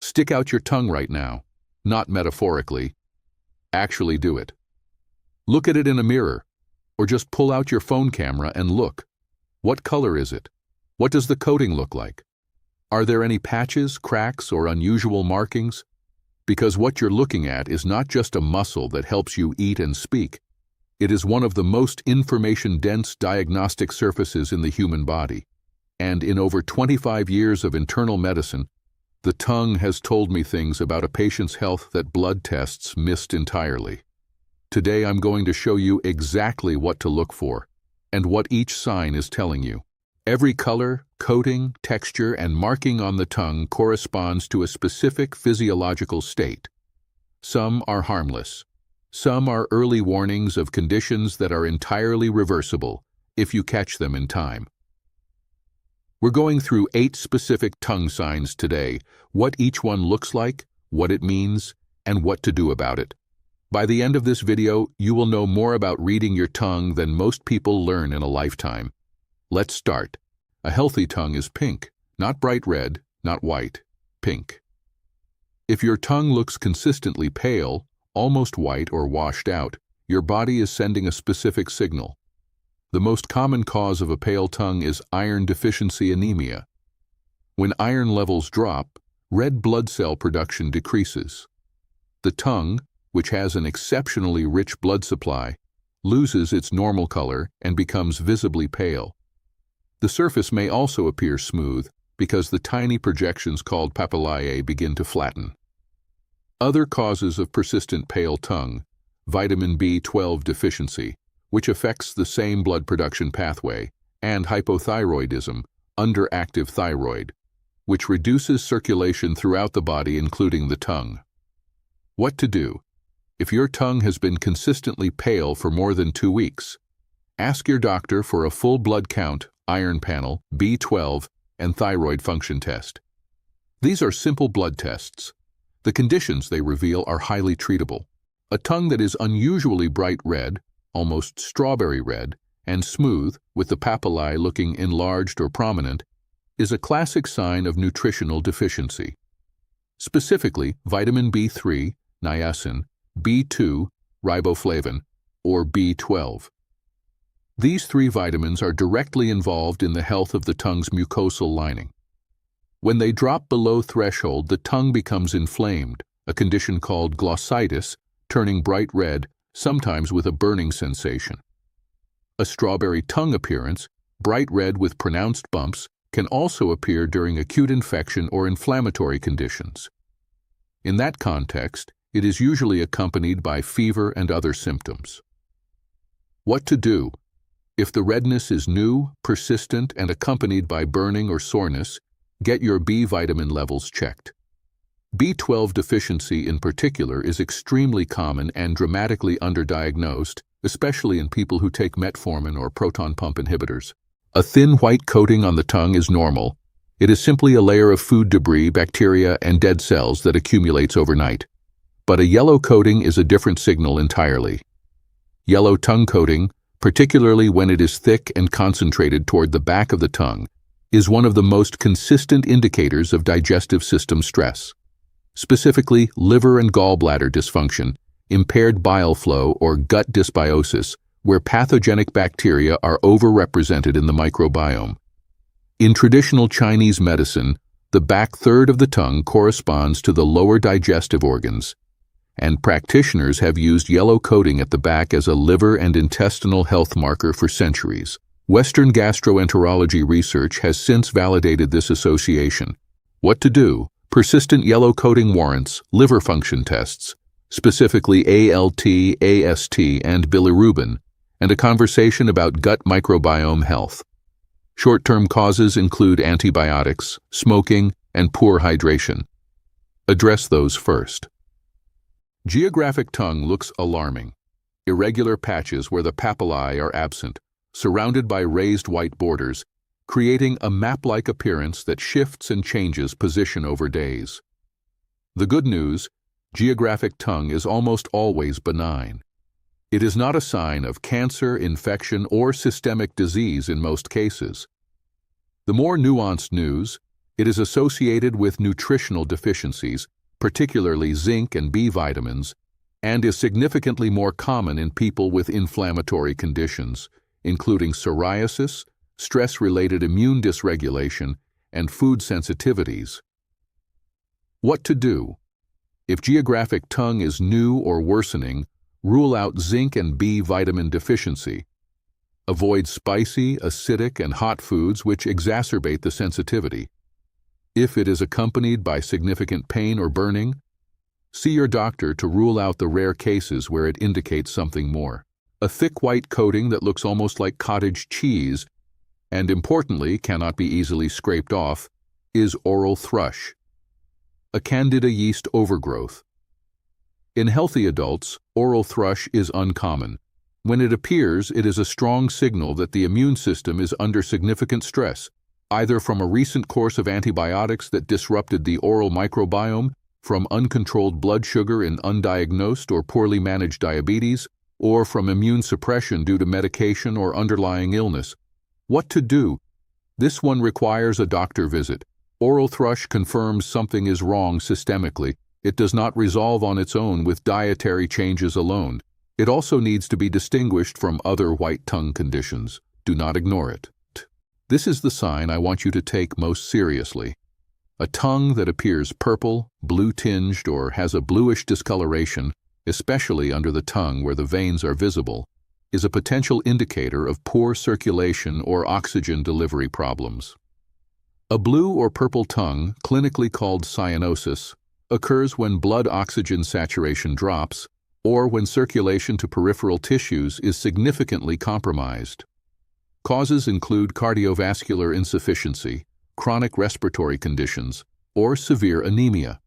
Stick out your tongue right now, not metaphorically. Actually do it. Look at it in a mirror, or just pull out your phone camera and look. What color is it? What does the coating look like? Are there any patches, cracks, or unusual markings? Because what you're looking at is not just a muscle that helps you eat and speak. It is one of the most information-dense diagnostic surfaces in the human body. And in over 25 years of internal medicine, the tongue has told me things about a patient's health that blood tests missed entirely. Today I'm going to show you exactly what to look for and what each sign is telling you. Every color, coating, texture, and marking on the tongue corresponds to a specific physiological state. Some are harmless. Some are early warnings of conditions that are entirely reversible if you catch them in time. We're going through 8 specific tongue signs today, what each one looks like, what it means, and what to do about it. By the end of this video, you will know more about reading your tongue than most people learn in a lifetime. Let's start. A healthy tongue is pink, not bright red, not white, pink. If your tongue looks consistently pale, almost white or washed out, your body is sending a specific signal. The most common cause of a pale tongue is iron deficiency anemia. When iron levels drop, red blood cell production decreases. The tongue, which has an exceptionally rich blood supply, loses its normal color and becomes visibly pale. The surface may also appear smooth because the tiny projections called papillae begin to flatten. Other causes of persistent pale tongue: vitamin B12 deficiency, which affects the same blood production pathway, and hypothyroidism, underactive thyroid, which reduces circulation throughout the body, including the tongue. What to do? If your tongue has been consistently pale for more than 2 weeks, ask your doctor for a full blood count, iron panel, B12, and thyroid function test. These are simple blood tests. The conditions they reveal are highly treatable. A tongue that is unusually bright red, almost strawberry red, and smooth, with the papillae looking enlarged or prominent, is a classic sign of nutritional deficiency. Specifically, vitamin B3, niacin, B2, riboflavin, or B12. These 3 vitamins are directly involved in the health of the tongue's mucosal lining. When they drop below threshold, the tongue becomes inflamed, a condition called glossitis, turning bright red, sometimes with a burning sensation. A strawberry tongue appearance, bright red with pronounced bumps, can also appear during acute infection or inflammatory conditions. In that context, it is usually accompanied by fever and other symptoms. What to do? If the redness is new, persistent, and accompanied by burning or soreness, get your B vitamin levels checked. B12 deficiency in particular is extremely common and dramatically underdiagnosed, especially in people who take metformin or proton pump inhibitors. A thin white coating on the tongue is normal. It is simply a layer of food debris, bacteria, and dead cells that accumulates overnight. But a yellow coating is a different signal entirely. Yellow tongue coating, particularly when it is thick and concentrated toward the back of the tongue, is one of the most consistent indicators of digestive system stress. Specifically, liver and gallbladder dysfunction, impaired bile flow, or gut dysbiosis, where pathogenic bacteria are overrepresented in the microbiome. In traditional Chinese medicine, the back third of the tongue corresponds to the lower digestive organs, and practitioners have used yellow coating at the back as a liver and intestinal health marker for centuries. Western gastroenterology research has since validated this association. What to do? Persistent yellow coating warrants liver function tests, specifically ALT, AST, and bilirubin, and a conversation about gut microbiome health. Short-term causes include antibiotics, smoking, and poor hydration. Address those first. Geographic tongue looks alarming. Irregular patches where the papillae are absent, surrounded by raised white borders, creating a map-like appearance that shifts and changes position over days. The good news: geographic tongue is almost always benign. It is not a sign of cancer, infection, or systemic disease in most cases. The more nuanced news: It is associated with nutritional deficiencies, particularly zinc and B vitamins, and is significantly more common in people with inflammatory conditions, including psoriasis, stress-related immune dysregulation, and food sensitivities. What to do? If geographic tongue is new or worsening, rule out zinc and B vitamin deficiency. Avoid spicy, acidic, and hot foods which exacerbate the sensitivity. If it is accompanied by significant pain or burning, see your doctor to rule out the rare cases where it indicates something more. A thick white coating that looks almost like cottage cheese, and importantly cannot be easily scraped off, is oral thrush, a candida yeast overgrowth. In healthy adults, oral thrush is uncommon. When it appears, it is a strong signal that the immune system is under significant stress, either from a recent course of antibiotics that disrupted the oral microbiome, from uncontrolled blood sugar in undiagnosed or poorly managed diabetes, or from immune suppression due to medication or underlying illness. What to do? This one requires a doctor visit. Oral thrush confirms something is wrong systemically. It does not resolve on its own with dietary changes alone. It also needs to be distinguished from other white tongue conditions. Do not ignore it. This is the sign I want you to take most seriously. A tongue that appears purple, blue-tinged, or has a bluish discoloration, especially under the tongue where the veins are visible, is a potential indicator of poor circulation or oxygen delivery problems. A blue or purple tongue, clinically called cyanosis, occurs when blood oxygen saturation drops or when circulation to peripheral tissues is significantly compromised. Causes include cardiovascular insufficiency, chronic respiratory conditions, or severe anemia.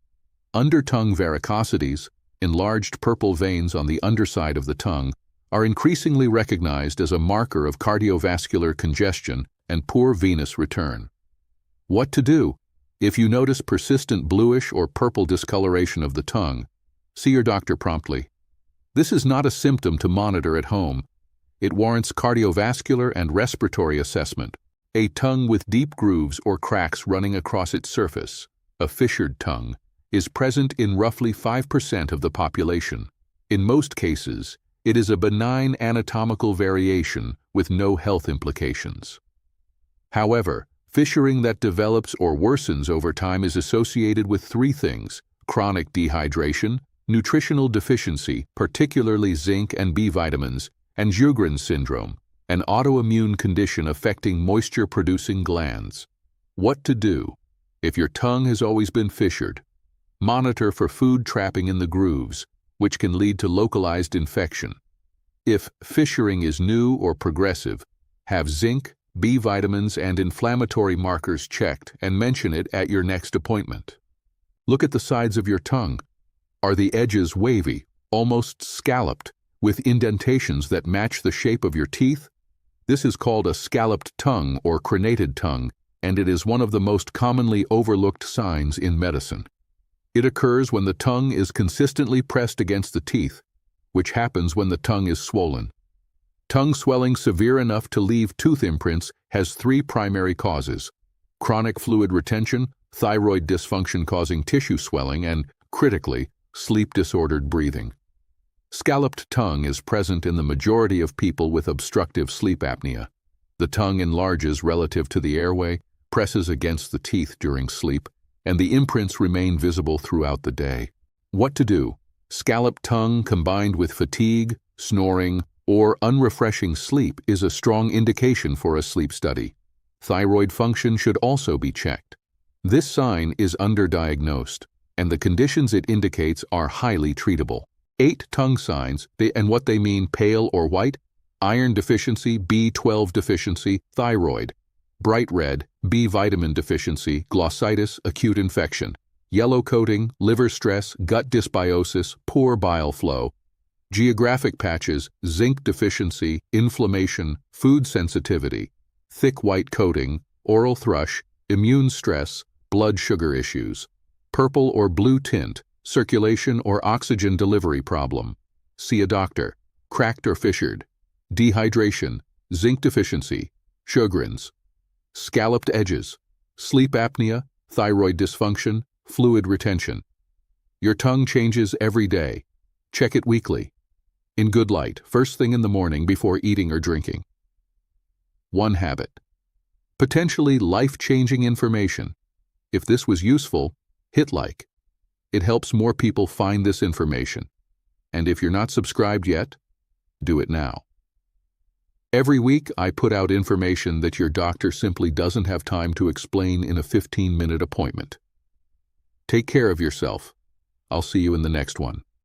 Under-tongue varicosities, enlarged purple veins on the underside of the tongue, are increasingly recognized as a marker of cardiovascular congestion and poor venous return. What to do? If you notice persistent bluish or purple discoloration of the tongue, see your doctor promptly. This is not a symptom to monitor at home. It warrants cardiovascular and respiratory assessment. A tongue with deep grooves or cracks running across its surface, a fissured tongue, is present in roughly 5% of the population. In most cases, it is a benign anatomical variation with no health implications. However, fissuring that develops or worsens over time is associated with three things: chronic dehydration, nutritional deficiency, particularly zinc and B vitamins, and Sjögren's syndrome, an autoimmune condition affecting moisture-producing glands. What to do? If your tongue has always been fissured, monitor for food trapping in the grooves, which can lead to localized infection. If fissuring is new or progressive, have zinc, B vitamins, and inflammatory markers checked and mention it at your next appointment. Look at the sides of your tongue. Are the edges wavy, almost scalloped, with indentations that match the shape of your teeth? This is called a scalloped tongue or crenated tongue, and it is one of the most commonly overlooked signs in medicine. It occurs when the tongue is consistently pressed against the teeth, which happens when the tongue is swollen. Tongue swelling severe enough to leave tooth imprints has three primary causes: chronic fluid retention, thyroid dysfunction causing tissue swelling, and, critically, sleep-disordered breathing. Scalloped tongue is present in the majority of people with obstructive sleep apnea. The tongue enlarges relative to the airway, presses against the teeth during sleep, and the imprints remain visible throughout the day. What to do? Scalloped tongue combined with fatigue, snoring, or unrefreshing sleep is a strong indication for a sleep study. Thyroid function should also be checked. This sign is underdiagnosed, and the conditions it indicates are highly treatable. 8 tongue signs, and what they mean: pale or white, iron deficiency, B12 deficiency, thyroid; bright red, B vitamin deficiency, glossitis, acute infection; yellow coating, liver stress, gut dysbiosis, poor bile flow; geographic patches, zinc deficiency, inflammation, food sensitivity; thick white coating, oral thrush, immune stress, blood sugar issues; purple or blue tint, circulation or oxygen delivery problem. See a doctor. Cracked or fissured; dehydration, zinc deficiency, Sjögren's; scalloped edges, sleep apnea, thyroid dysfunction, fluid retention. Your tongue changes every day. Check it weekly. In good light, first thing in the morning before eating or drinking. 1 habit. Potentially life-changing information. If this was useful, hit like. It helps more people find this information. And if you're not subscribed yet, do it now. Every week, I put out information that your doctor simply doesn't have time to explain in a 15-minute appointment. Take care of yourself. I'll see you in the next one.